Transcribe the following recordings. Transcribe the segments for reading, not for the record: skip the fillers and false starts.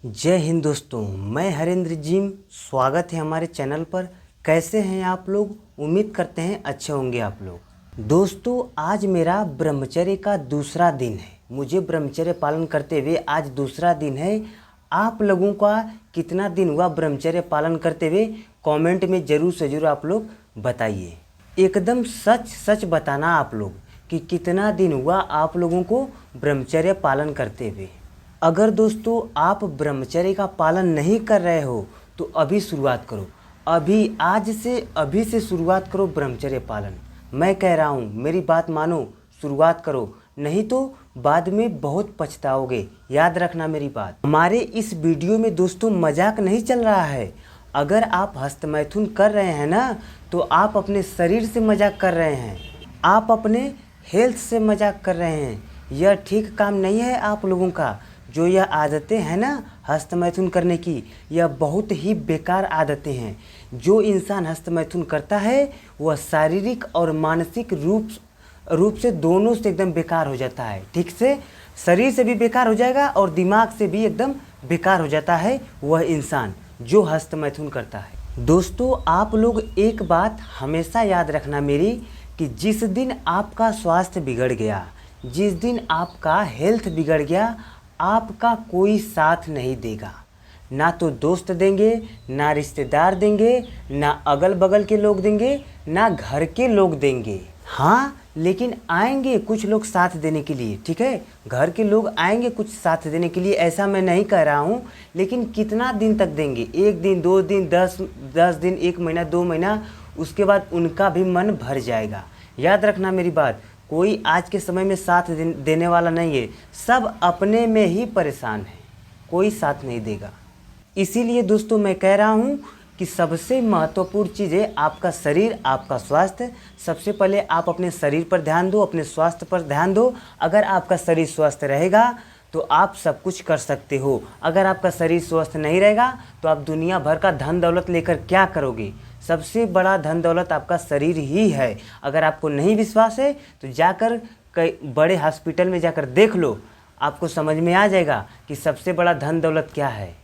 जय हिंद दोस्तों, मैं हरेंद्र जिम। स्वागत है हमारे चैनल पर। कैसे हैं आप लोग? उम्मीद करते हैं अच्छे होंगे आप लोग। दोस्तों, आज मेरा ब्रह्मचर्य का दूसरा दिन है। मुझे ब्रह्मचर्य पालन करते हुए आज दूसरा दिन है। आप लोगों का कितना दिन हुआ ब्रह्मचर्य पालन करते हुए कमेंट में ज़रूर से ज़रूर आप लोग बताइए। एकदम सच सच बताना आप लोग कि कितना दिन हुआ आप लोगों को ब्रह्मचर्य पालन करते हुए। अगर दोस्तों आप ब्रह्मचर्य का पालन नहीं कर रहे हो तो अभी शुरुआत करो। अभी से शुरुआत करो ब्रह्मचर्य पालन। मैं कह रहा हूँ, मेरी बात मानो, शुरुआत करो, नहीं तो बाद में बहुत पछताओगे। याद रखना मेरी बात। हमारे इस वीडियो में दोस्तों मजाक नहीं चल रहा है। अगर आप हस्तमैथुन कर रहे हैं ना, तो आप अपने शरीर से मजाक कर रहे हैं, आप अपने हेल्थ से मजाक कर रहे हैं। यह ठीक काम नहीं है आप लोगों का। जो यह आदतें हैं ना हस्तमैथुन करने की, यह बहुत ही बेकार आदतें हैं। जो इंसान हस्तमैथुन करता है वह शारीरिक और मानसिक रूप से दोनों से एकदम बेकार हो जाता है। ठीक से शरीर से भी बेकार हो जाएगा और दिमाग से भी एकदम बेकार हो जाता है वह इंसान जो हस्तमैथुन करता है। दोस्तों, आप लोग एक बात हमेशा याद रखना मेरी, कि जिस दिन आपका स्वास्थ्य बिगड़ गया, जिस दिन आपका हेल्थ बिगड़ गया, आपका कोई साथ नहीं देगा। ना तो दोस्त देंगे, ना रिश्तेदार देंगे, ना अगल बगल के लोग देंगे, ना घर के लोग देंगे। हाँ, लेकिन आएंगे कुछ लोग साथ देने के लिए। ठीक है, घर के लोग आएंगे कुछ साथ देने के लिए, ऐसा मैं नहीं कह रहा हूँ। लेकिन कितना दिन तक देंगे? एक दिन, 2 दिन, 10 दिन, 1 महीना, 2 महीना, उसके बाद उनका भी मन भर जाएगा। याद रखना मेरी बात। कोई आज के समय में साथ देने वाला नहीं है। सब अपने में ही परेशान है, कोई साथ नहीं देगा। इसीलिए दोस्तों मैं कह रहा हूँ कि सबसे महत्वपूर्ण चीज़ है आपका शरीर, आपका स्वास्थ्य। सबसे पहले आप अपने शरीर पर ध्यान दो, अपने स्वास्थ्य पर ध्यान दो। अगर आपका शरीर स्वस्थ रहेगा तो आप सब कुछ कर सकते हो। अगर आपका शरीर स्वस्थ नहीं रहेगा तो आप दुनिया भर का धन दौलत लेकर क्या करोगे? सबसे बड़ा धन दौलत आपका शरीर ही है। अगर आपको नहीं विश्वास है तो जाकर कई बड़े हॉस्पिटल में जाकर देख लो, आपको समझ में आ जाएगा कि सबसे बड़ा धन दौलत क्या है।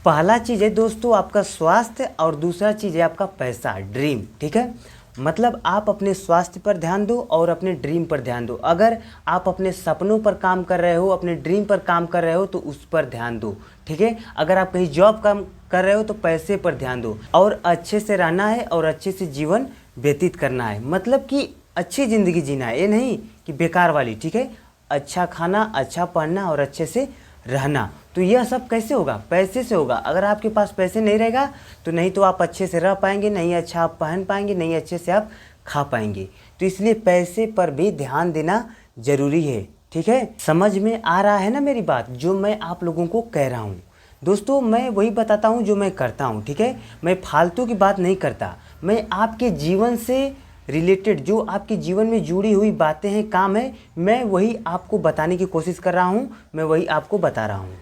पहला चीज़ है दोस्तों आपका स्वास्थ्य, और दूसरा चीज़ है आपका पैसा, ड्रीम। ठीक है, मतलब आप अपने स्वास्थ्य पर ध्यान दो और अपने ड्रीम पर ध्यान दो। अगर आप अपने सपनों पर काम कर रहे हो, अपने ड्रीम पर काम कर रहे हो तो उस पर ध्यान दो। ठीक है, अगर आप कहीं जॉब काम कर रहे हो तो पैसे पर ध्यान दो। और अच्छे से रहना है और अच्छे से जीवन व्यतीत करना है, मतलब कि अच्छी ज़िंदगी जीना है, ये नहीं कि बेकार वाली। ठीक है, अच्छा खाना, अच्छा पहनना और अच्छे से रहना। तो यह सब कैसे होगा? पैसे से होगा। अगर आपके पास पैसे नहीं रहेगा तो नहीं तो आप अच्छे से रह पाएंगे, नहीं अच्छा आप पहन पाएंगे, नहीं अच्छे से आप खा पाएंगे। तो इसलिए पैसे पर भी ध्यान देना ज़रूरी है। ठीक है, समझ में आ रहा है ना मेरी बात, जो मैं आप लोगों को कह रहा हूँ? दोस्तों, मैं वही बताता हूँ जो मैं करता हूँ। ठीक है, मैं फालतू की बात नहीं करता। मैं आपके जीवन से रिलेटेड, जो आपके जीवन में जुड़ी हुई बातें हैं, काम है, मैं वही आपको बताने की कोशिश कर रहा हूँ, मैं वही आपको बता रहा हूँ।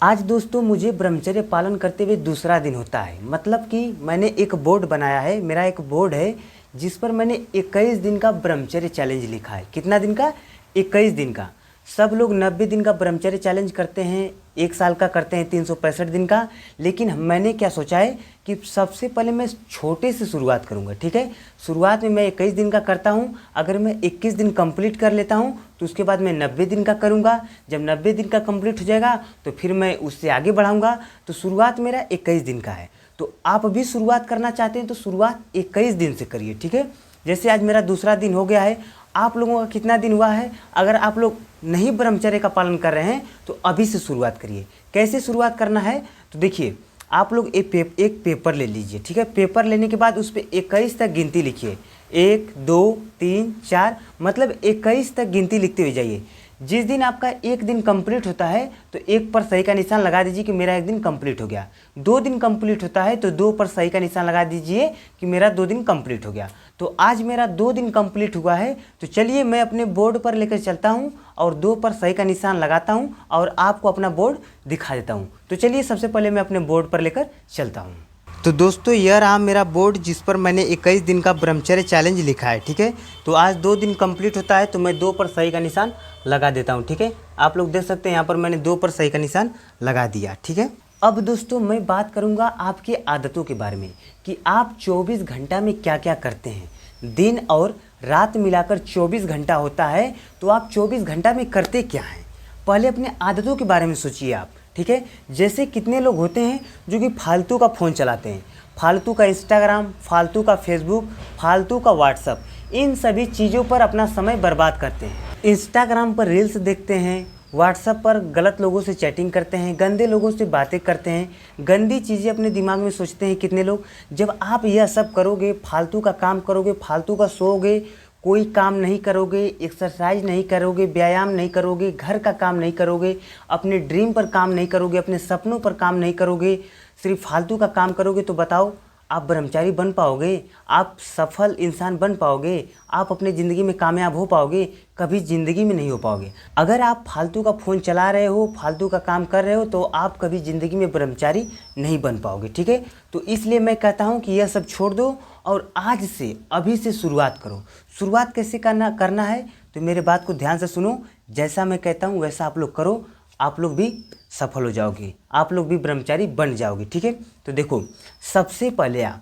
आज दोस्तों मुझे ब्रह्मचर्य पालन करते हुए दूसरा दिन होता है। मतलब कि मैंने एक बोर्ड बनाया है, मेरा एक बोर्ड है जिस पर मैंने 21 दिन का ब्रह्मचर्य चैलेंज लिखा है। कितना दिन का? 21 दिन का। सब लोग 90 दिन का ब्रह्मचर्य चैलेंज करते हैं, 1 साल का करते हैं, 365 दिन का। लेकिन मैंने क्या सोचा है कि सबसे पहले मैं छोटे से शुरुआत करूंगा। ठीक है, शुरुआत में मैं 21 दिन का करता हूं। अगर मैं 21 दिन कंप्लीट कर लेता हूं तो उसके बाद मैं 90 दिन का करूंगा। जब 90 दिन का कंप्लीट हो जाएगा तो फिर मैं उससे आगे बढ़ाऊंगा। तो शुरुआत मेरा 21 दिन का है। तो आप भी शुरुआत करना चाहते हैं तो शुरुआत 21 दिन से करिए। ठीक है, जैसे आज मेरा दूसरा दिन हो गया है, आप लोगों का कितना दिन हुआ है? अगर आप लोग नहीं ब्रह्मचर्य का पालन कर रहे हैं तो अभी से शुरुआत करिए। कैसे शुरुआत करना है? तो देखिए, आप लोग एक पेपर ले लीजिए। ठीक है, पेपर लेने के बाद उस पर 21 तक गिनती लिखिए। 1 2 3 4, मतलब 21 तक गिनती लिखते हुए जाइए। जिस दिन आपका एक दिन कंप्लीट होता है तो 1 पर सही का निशान लगा दीजिए कि मेरा 1 दिन कंप्लीट हो गया। 2 दिन कंप्लीट होता है तो 2 पर सही का निशान लगा दीजिए कि मेरा 2 दिन कंप्लीट हो गया। तो आज मेरा 2 दिन कंप्लीट हुआ है। तो चलिए मैं अपने बोर्ड पर लेकर चलता हूँ और 2 पर सही का निशान लगाता हूँ और आपको अपना बोर्ड दिखा देता हूँ। तो चलिए सबसे पहले मैं अपने बोर्ड पर लेकर चलता हूँ। तो दोस्तों, यह रहा मेरा बोर्ड जिस पर मैंने 21 दिन का ब्रह्मचर्य चैलेंज लिखा है। ठीक है, तो आज 2 दिन कंप्लीट होता है तो मैं 2 पर सही का निशान लगा देता हूँ। ठीक है, आप लोग देख सकते हैं यहाँ पर मैंने 2 पर सही का निशान लगा दिया। ठीक है, अब दोस्तों मैं बात करूंगा आपकी आदतों के बारे में कि आप 24 घंटा में क्या क्या करते हैं। दिन और रात मिलाकर 24 घंटा होता है, तो आप 24 घंटा में करते क्या हैं। पहले अपने आदतों के बारे में सोचिए आप, ठीक है। जैसे कितने लोग होते हैं जो कि फालतू का फ़ोन चलाते हैं, फालतू का इंस्टाग्राम, फालतू का फेसबुक, फालतू का व्हाट्सअप, इन सभी चीज़ों पर अपना समय बर्बाद करते हैं। इंस्टाग्राम पर रील्स देखते हैं, व्हाट्सएप पर गलत लोगों से चैटिंग करते हैं, गंदे लोगों से बातें करते हैं, गंदी चीज़ें अपने दिमाग में सोचते हैं कितने लोग। जब आप यह सब करोगे, फालतू का काम करोगे, फालतू का सोओगे, कोई काम नहीं करोगे, एक्सरसाइज नहीं करोगे, व्यायाम नहीं करोगे, घर का काम नहीं करोगे, अपने ड्रीम पर काम नहीं करोगे, अपने सपनों पर काम नहीं करोगे, सिर्फ फालतू का काम करोगे, तो बताओ आप ब्रह्मचारी बन पाओगे? आप सफल इंसान बन पाओगे? आप अपनी ज़िंदगी में कामयाब हो पाओगे? कभी ज़िंदगी में नहीं हो पाओगे। अगर आप फालतू का फ़ोन चला रहे हो, फालतू का काम कर रहे हो, तो आप कभी ज़िंदगी में ब्रह्मचारी नहीं बन पाओगे, ठीक है। तो इसलिए मैं कहता हूँ कि यह सब छोड़ दो और आज से, अभी से शुरुआत करो। शुरुआत कैसे करना है तो मेरे बात को ध्यान से सुनो। जैसा मैं कहता हूँ वैसा आप लोग करो, आप लोग भी सफल हो जाओगे, आप लोग भी ब्रह्मचारी बन जाओगे, ठीक है। तो देखो, सबसे पहले आप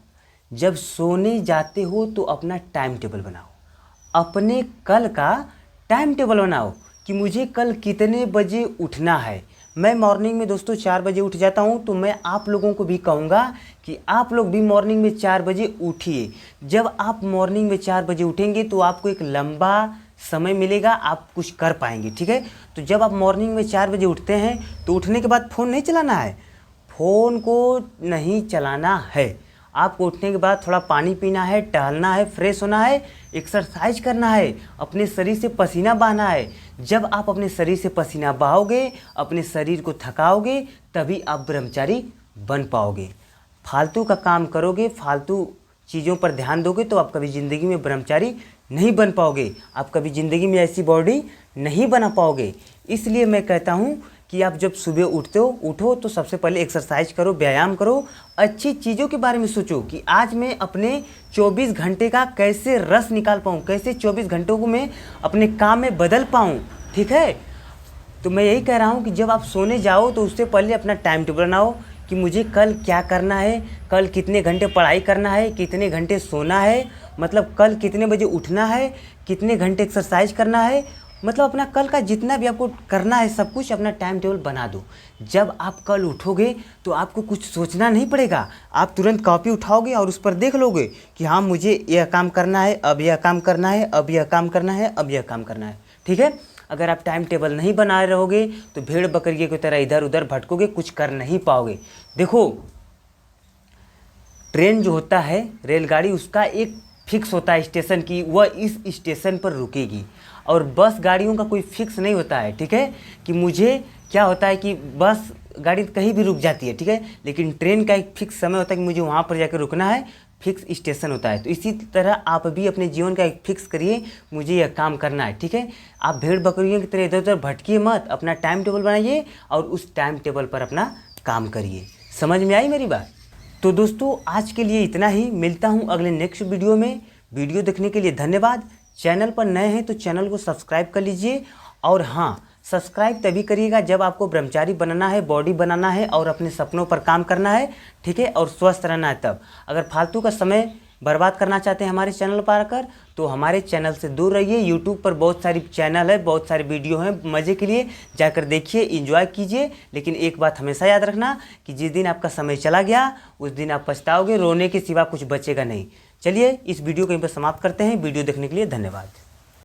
जब सोने जाते हो तो अपना टाइम टेबल बनाओ। अपने कल का टाइम टेबल बनाओ कि मुझे कल कितने बजे उठना है। मैं मॉर्निंग में दोस्तों 4 बजे उठ जाता हूँ, तो मैं आप लोगों को भी कहूँगा कि आप लोग भी मॉर्निंग में 4 बजे उठिए। जब आप मॉर्निंग में 4 बजे उठेंगे तो आपको एक लंबा समय मिलेगा, आप कुछ कर पाएंगे, ठीक है। तो जब आप मॉर्निंग में 4 बजे उठते हैं तो उठने के बाद फ़ोन नहीं चलाना है, फ़ोन को नहीं चलाना है। आपको उठने के बाद थोड़ा पानी पीना है, टहलना है, फ्रेश होना है, एक्सरसाइज करना है, अपने शरीर से पसीना बहाना है। जब आप अपने शरीर से पसीना बहाओगे, अपने शरीर को थकाओगे, तभी आप ब्रह्मचारी बन पाओगे। फालतू का काम करोगे, फालतू चीज़ों पर ध्यान दोगे, तो आप कभी ज़िंदगी में ब्रह्मचारी नहीं बन पाओगे, आप कभी ज़िंदगी में ऐसी बॉडी नहीं बना पाओगे। इसलिए मैं कहता हूँ कि आप जब सुबह उठो तो सबसे पहले एक्सरसाइज करो, व्यायाम करो, अच्छी चीज़ों के बारे में सोचो कि आज मैं अपने 24 घंटे का कैसे रस निकाल पाऊँ, कैसे 24 घंटों को मैं अपने काम में बदल पाऊँ, ठीक है। तो मैं यही कह रहा हूँ कि जब आप सोने जाओ तो उससे पहले अपना टाइम टेबल बनाओ कि मुझे कल क्या करना है, कल कितने घंटे पढ़ाई करना है, कितने घंटे सोना है, मतलब कल कितने बजे उठना है, कितने घंटे एक्सरसाइज करना है, मतलब अपना कल का जितना भी आपको करना है सब कुछ अपना टाइम टेबल बना दो। जब आप कल उठोगे तो आपको कुछ सोचना नहीं पड़ेगा, आप तुरंत कॉपी उठाओगे और उस पर देख लोगे कि हाँ मुझे यह काम करना है, अब यह काम करना है, अब यह काम करना है, अब यह काम करना है, ठीक है। अगर आप टाइम टेबल नहीं बनाए रहोगे तो भेड़ बकरियों की तरह इधर उधर भटकोगे, कुछ कर नहीं पाओगे। देखो, ट्रेन जो होता है, रेलगाड़ी, उसका एक फिक्स होता है स्टेशन की, वह इस स्टेशन पर रुकेगी। और बस गाड़ियों का कोई फिक्स नहीं होता है, ठीक है, कि मुझे क्या होता है कि बस गाड़ी कहीं भी रुक जाती है, ठीक है, लेकिन ट्रेन का एक फिक्स समय होता है कि मुझे वहाँ पर जाकर रुकना है, फिक्स स्टेशन होता है। तो इसी तरह आप भी अपने जीवन का एक फिक्स करिए, मुझे यह काम करना है, ठीक है। आप भेड़ बकरियों की तरह इधर उधर भटकिए मत, अपना टाइम टेबल बनाइए और उस टाइम टेबल पर अपना काम करिए। समझ में आई मेरी बात? तो दोस्तों आज के लिए इतना ही, मिलता हूँ अगले नेक्स्ट वीडियो में। वीडियो देखने के लिए धन्यवाद। चैनल पर नए हैं तो चैनल को सब्सक्राइब कर लीजिए। और हाँ, सब्सक्राइब तभी करिएगा जब आपको ब्रह्मचारी बनना है, बॉडी बनाना है और अपने सपनों पर काम करना है, ठीक है, और स्वस्थ रहना है तब। अगर फालतू का समय बर्बाद करना चाहते हैं हमारे चैनल पर आकर, तो हमारे चैनल से दूर रहिए। यूट्यूब पर बहुत सारी चैनल है, बहुत सारे वीडियो हैं, मज़े के लिए जाकर देखिए, एंजॉय कीजिए। लेकिन एक बात हमेशा याद रखना कि जिस दिन आपका समय चला गया उस दिन आप पछताओगे, रोने के सिवा कुछ बचेगा नहीं। चलिए इस वीडियो को यहीं पर समाप्त करते हैं। वीडियो देखने के लिए धन्यवाद।